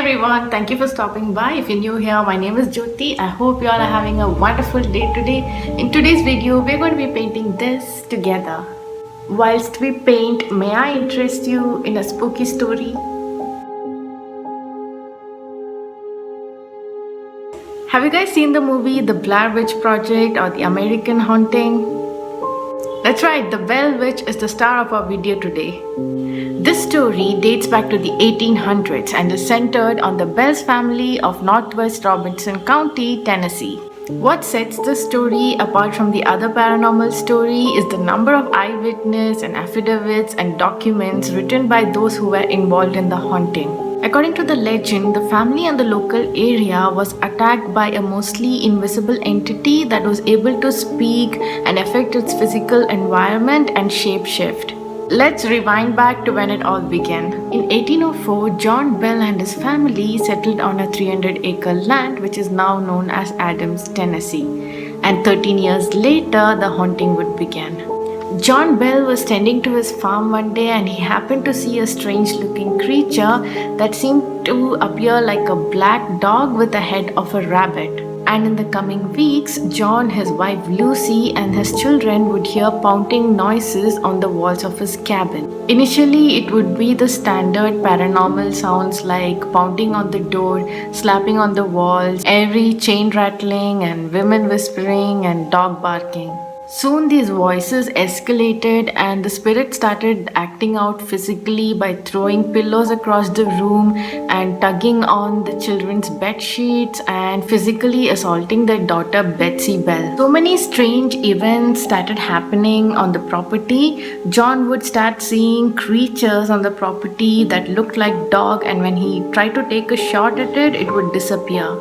everyone, thank you for stopping by. If you're new here, my name is Jyoti. I hope you all are having a wonderful day today. In today's video, we're going to be painting this together. Whilst we paint, may I interest you in a spooky story? Have you guys seen the movie The Blair Witch Project or The American Haunting? That's right, the Bell Witch is the star of our video today. This story dates back to the 1800s and is centered on the Bells family of Northwest Robinson County, Tennessee. What sets this story apart from the other paranormal story is the number of eyewitness and affidavits and documents written by those who were involved in the haunting. According to the legend, the family and the local area was attacked by a mostly invisible entity that was able to speak and affect its physical environment and shapeshift. Let's rewind back to when it all began. In 1804, John Bell and his family settled on a 300-acre land which is now known as Adams, Tennessee. And 13 years later, the haunting would begin. John Bell was tending to his farm one day and he happened to see a strange-looking creature that seemed to appear like a black dog with the head of a rabbit. And in the coming weeks, John, his wife Lucy, and his children would hear pounding noises on the walls of his cabin. Initially, it would be the standard paranormal sounds like pounding on the door, slapping on the walls, airy chain rattling, and women whispering and dog barking. Soon these voices escalated and the spirit started acting out physically by throwing pillows across the room and tugging on the children's bed sheets and physically assaulting their daughter Betsy Bell. So many strange events started happening on the property. John would start seeing creatures on the property that looked like dog, and when he tried to take a shot at it, it would disappear.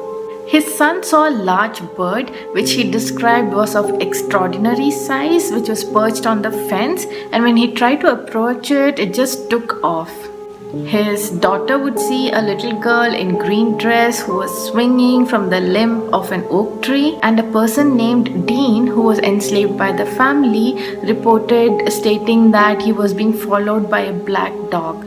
His son saw a large bird which he described was of extraordinary size, which was perched on the fence, and when he tried to approach it, it just took off. His daughter would see a little girl in green dress who was swinging from the limb of an oak tree, and a person named Dean, who was enslaved by the family, reported stating that he was being followed by a black dog.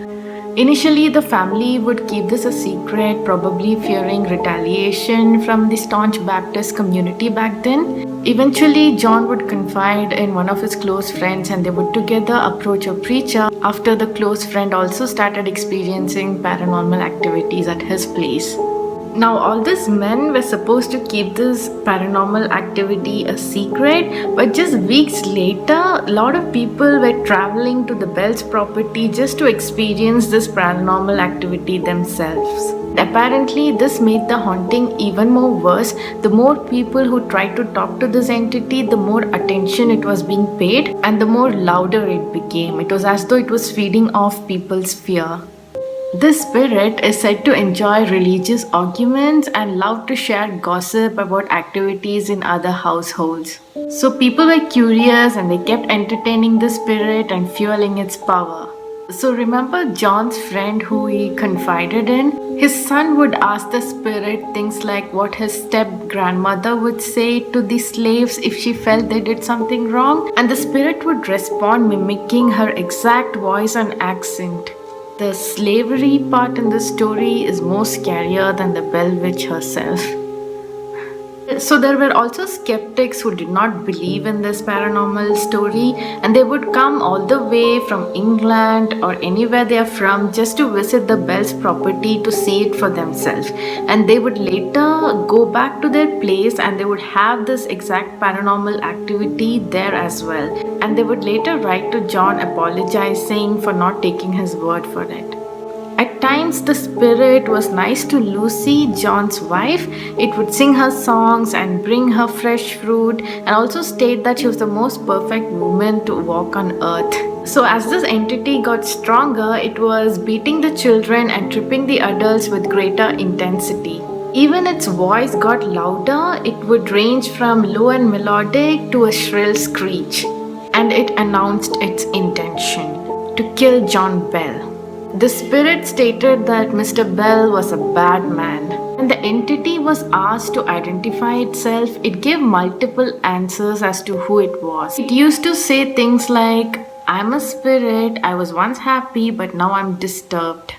Initially, the family would keep this a secret, probably fearing retaliation from the staunch Baptist community back then. Eventually, John would confide in one of his close friends and they would together approach a preacher after the close friend also started experiencing paranormal activities at his place. Now, all these men were supposed to keep this paranormal activity a secret, but just weeks later, a lot of people were traveling to the Bell's property just to experience this paranormal activity themselves. Apparently, this made the haunting even more worse. The more people who tried to talk to this entity, the more attention it was being paid and the more louder it became. It was as though it was feeding off people's fear. This spirit is said to enjoy religious arguments and love to share gossip about activities in other households. So people were curious and they kept entertaining the spirit and fueling its power. So remember John's friend who he confided in? His son would ask the spirit things like what his step-grandmother would say to the slaves if she felt they did something wrong, and the spirit would respond mimicking her exact voice and accent. The slavery part in the story is more scarier than the Bell Witch herself. So there were also skeptics who did not believe in this paranormal story, and they would come all the way from England or anywhere they are from just to visit the Bell's property to see it for themselves. And they would later go back to their place and they would have this exact paranormal activity there as well. And they would later write to John apologizing for not taking his word for it. At times, the spirit was nice to Lucy, John's wife. It would sing her songs and bring her fresh fruit and also state that she was the most perfect woman to walk on earth. So as this entity got stronger, it was beating the children and tripping the adults with greater intensity. Even its voice got louder. It would range from low and melodic to a shrill screech. And it announced its intention to kill John Bell. The spirit stated that Mr. Bell was a bad man. When the entity was asked to identify itself, it gave multiple answers as to who it was. It used to say things like, "I'm a spirit, I was once happy but now I'm disturbed."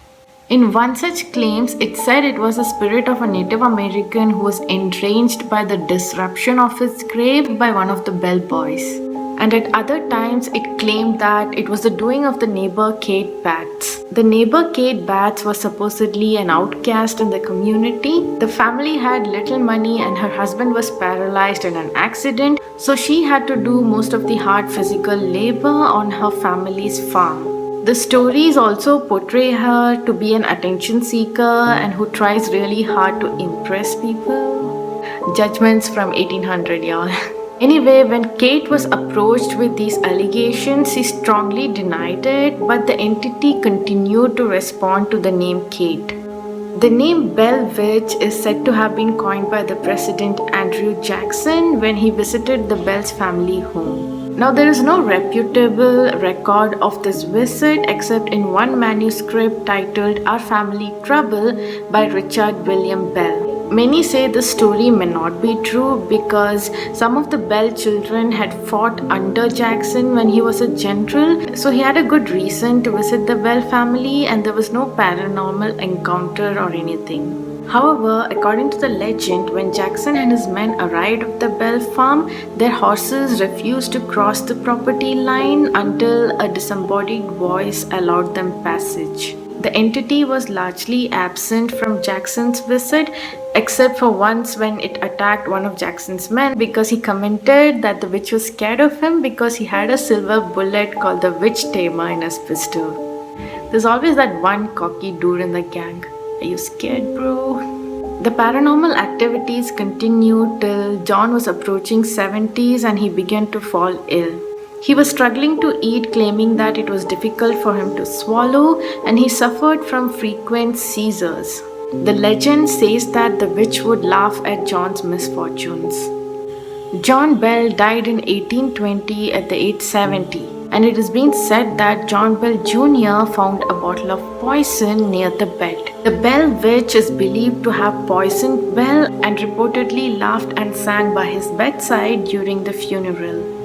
In one such claims, it said it was the spirit of a Native American who was enraged by the disruption of his grave by one of the bellboys. And at other times, it claimed that it was the doing of the neighbor Kate Batts. The neighbor Kate Batts was supposedly an outcast in the community. The family had little money and her husband was paralyzed in an accident, so she had to do most of the hard physical labor on her family's farm. The stories also portray her to be an attention seeker and who tries really hard to impress people. Judgments from 1800, y'all. Anyway, when Kate was approached with these allegations, she strongly denied it, but the entity continued to respond to the name Kate. The name Bell Witch is said to have been coined by the President Andrew Jackson when he visited the Bell's family home. Now, there is no reputable record of this visit except in one manuscript titled Our Family Trouble by Richard William Bell. Many say this story may not be true because some of the Bell children had fought under Jackson when he was a general, so he had a good reason to visit the Bell family and there was no paranormal encounter or anything. However, according to the legend, when Jackson and his men arrived at the Bell farm, their horses refused to cross the property line until a disembodied voice allowed them passage. The entity was largely absent from Jackson's visit, except for once when it attacked one of Jackson's men because he commented that the witch was scared of him because he had a silver bullet called the Witch Tamer in his pistol. There's always that one cocky dude in the gang. Are you scared, bro? The paranormal activities continued till John was approaching 70s and he began to fall ill. He was struggling to eat, claiming that it was difficult for him to swallow, and he suffered from frequent seizures. The legend says that the witch would laugh at John's misfortunes. John Bell died in 1820 at the age 70, and it is being said that John Bell Jr. found a bottle of poison near the bed. The Bell Witch is believed to have poisoned Bell and reportedly laughed and sang by his bedside during the funeral.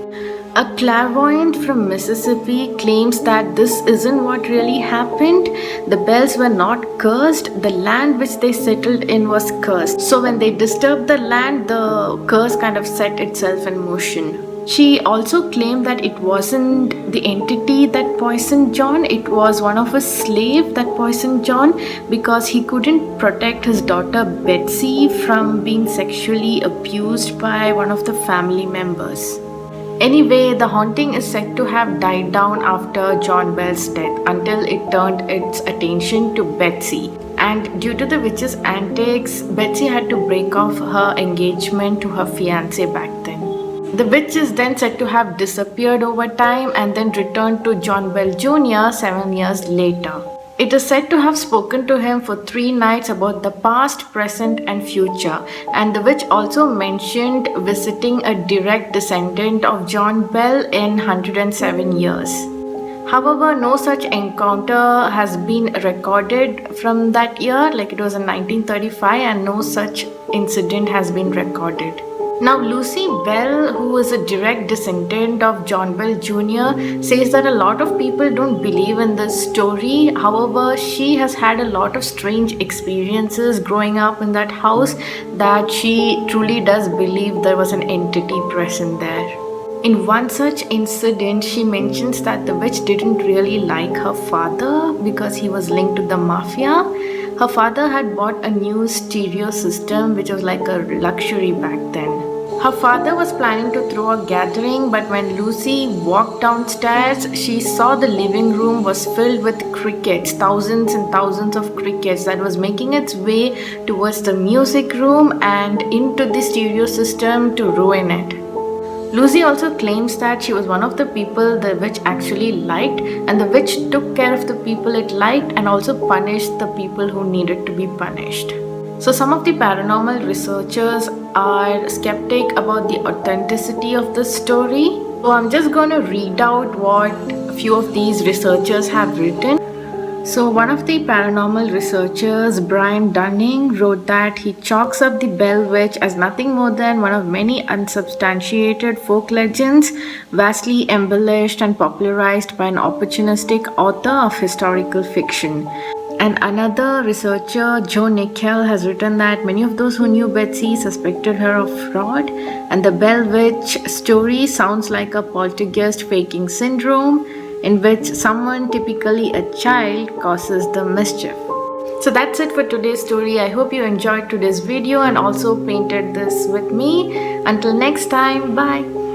A clairvoyant from Mississippi claims that this isn't what really happened. The Bells were not cursed. The land which they settled in was cursed. So when they disturbed the land, the curse kind of set itself in motion. She also claimed that it wasn't the entity that poisoned John, it was one of his slaves that poisoned John because he couldn't protect his daughter Betsy from being sexually abused by one of the family members. Anyway, the haunting is said to have died down after John Bell's death until it turned its attention to Betsy. And due to the witch's antics, Betsy had to break off her engagement to her fiancé back then. The witch is then said to have disappeared over time and then returned to John Bell Jr. 7 years later. It is said to have spoken to him for 3 nights about the past, present, and future, and the witch also mentioned visiting a direct descendant of John Bell in 107 years. However, no such encounter has been recorded from that year, like it was in 1935, and no such incident has been recorded. Now, Lucy Bell, who is a direct descendant of John Bell Jr., says that a lot of people don't believe in this story. However, she has had a lot of strange experiences growing up in that house that she truly does believe there was an entity present there. In one such incident, she mentions that the witch didn't really like her father because he was linked to the mafia. Her father had bought a new stereo system which was like a luxury back then. Her father was planning to throw a gathering, but when Lucy walked downstairs, she saw the living room was filled with crickets, thousands and thousands of crickets that was making its way towards the music room and into the stereo system to ruin it. Lucy also claims that she was one of the people the witch actually liked, and the witch took care of the people it liked and also punished the people who needed to be punished. So some of the paranormal researchers are skeptic about the authenticity of this story. So I'm just going to read out what a few of these researchers have written. So one of the paranormal researchers, Brian Dunning, wrote that he chalks up the Bell Witch as nothing more than one of many unsubstantiated folk legends, vastly embellished and popularized by an opportunistic author of historical fiction. And another researcher, Joe Nickell, has written that many of those who knew Betsy suspected her of fraud, and the Bell Witch story sounds like a poltergeist faking syndrome in which someone, typically a child, causes the mischief. So that's it for today's story. I hope you enjoyed today's video and also painted this with me. Until next time, bye.